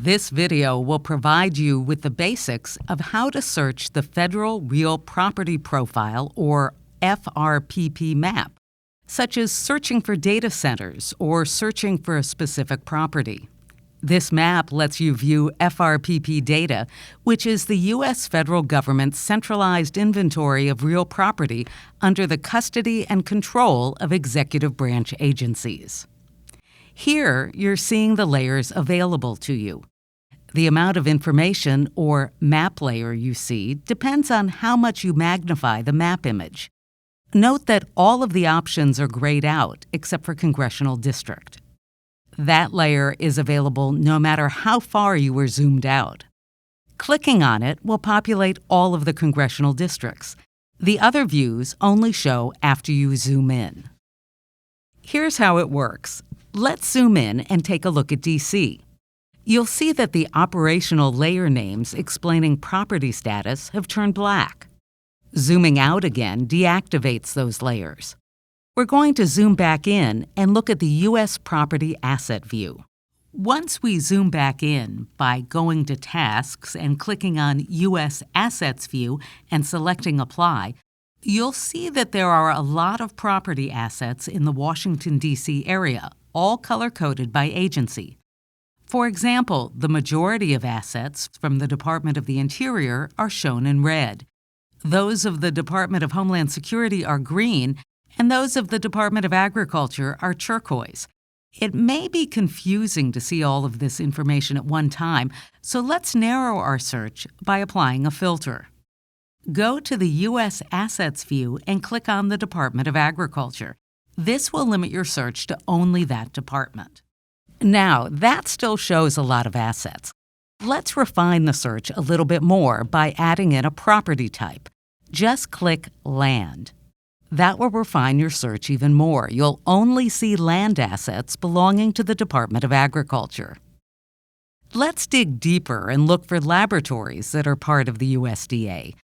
This video will provide you with the basics of how to search the Federal Real Property Profile, or FRPP map, such as searching for data centers or searching for a specific property. This map lets you view FRPP data, which is the U.S. federal government's centralized inventory of real property under the custody and control of executive branch agencies. Here, you're seeing the layers available to you. The amount of information, or map layer, you see depends on how much you magnify the map image. Note that all of the options are grayed out except for Congressional District. That layer is available no matter how far you were zoomed out. Clicking on it will populate all of the congressional districts. The other views only show after you zoom in. Here's how it works. Let's zoom in and take a look at D.C. You'll see that the operational layer names explaining property status have turned black. Zooming out again deactivates those layers. We're going to zoom back in and look at the U.S. Property Asset View. Once we zoom back in by going to Tasks and clicking on U.S. Assets View and selecting Apply, you'll see that there are a lot of property assets in the Washington, D.C. area, all color-coded by agency. For example, the majority of assets from the Department of the Interior are shown in red. Those of the Department of Homeland Security are green, and those of the Department of Agriculture are turquoise. It may be confusing to see all of this information at one time, so let's narrow our search by applying a filter. Go to the U.S. Assets View and click on the Department of Agriculture. This will limit your search to only that department. Now, that still shows a lot of assets. Let's refine the search a little bit more by adding in a property type. Just click Land. That will refine your search even more. You'll only see land assets belonging to the Department of Agriculture. Let's dig deeper and look for laboratories that are part of the USDA.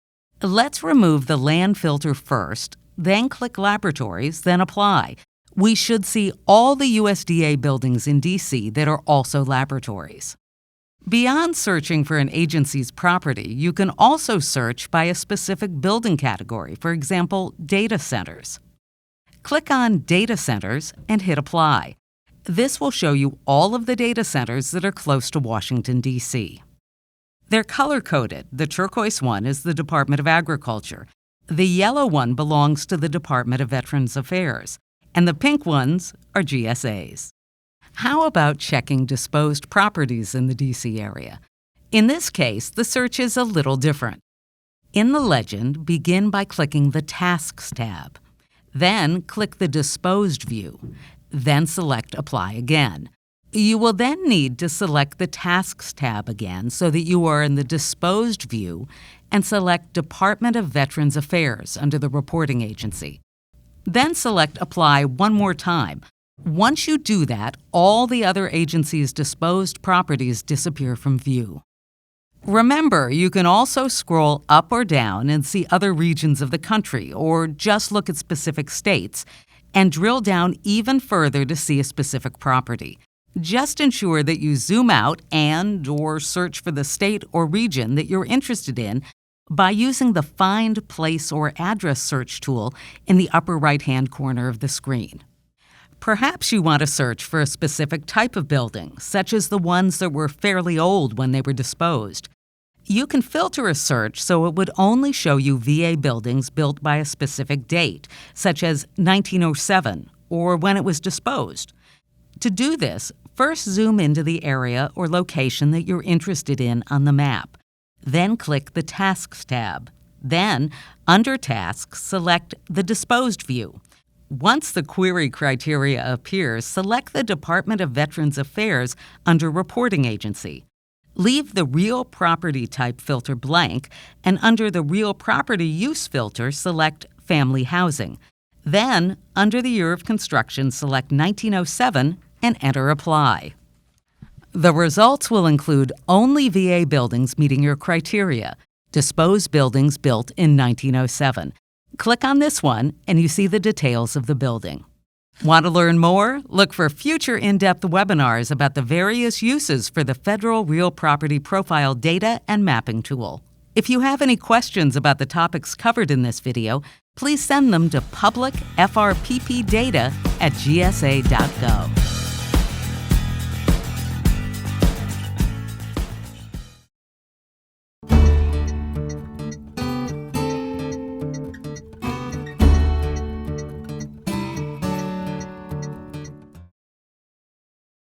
Let's remove the land filter first, then click Laboratories, then Apply. We should see all the USDA buildings in D.C. that are also laboratories. Beyond searching for an agency's property, you can also search by a specific building category, for example, data centers. Click on Data Centers and hit Apply. This will show you all of the data centers that are close to Washington, D.C. They're color-coded. The turquoise one is the Department of Agriculture. The yellow one belongs to the Department of Veterans Affairs. And the pink ones are GSAs. How about checking disposed properties in the D.C. area? In this case, the search is a little different. In the legend, begin by clicking the Tasks tab. Then click the Disposed view. Then select Apply again. You will then need to select the Tasks tab again so that you are in the Disposed view and select Department of Veterans Affairs under the reporting agency. Then select Apply one more time. Once you do that, all the other agencies' disposed properties disappear from view. Remember, you can also scroll up or down and see other regions of the country, or just look at specific states, and drill down even further to see a specific property. Just ensure that you zoom out and/or search for the state or region that you're interested in by using the Find Place or Address search tool in the upper right-hand corner of the screen. Perhaps you want to search for a specific type of building, such as the ones that were fairly old when they were disposed. You can filter a search so it would only show you VA buildings built by a specific date, such as 1907, or when it was disposed. To do this, first zoom into the area or location that you're interested in on the map. Then click the Tasks tab. Then, under Tasks, select the Disposed view. Once the query criteria appears, select the Department of Veterans Affairs under Reporting Agency. Leave the Real Property Type filter blank, and under the Real Property Use filter, select Family Housing. Then, under the year of construction, select 1907 and enter Apply. The results will include only VA buildings meeting your criteria, disposed buildings built in 1907. Click on this one and you see the details of the building. Want to learn more? Look for future in-depth webinars about the various uses for the Federal Real Property Profile data and mapping tool. If you have any questions about the topics covered in this video, please send them to publicfrppdata@gsa.gov.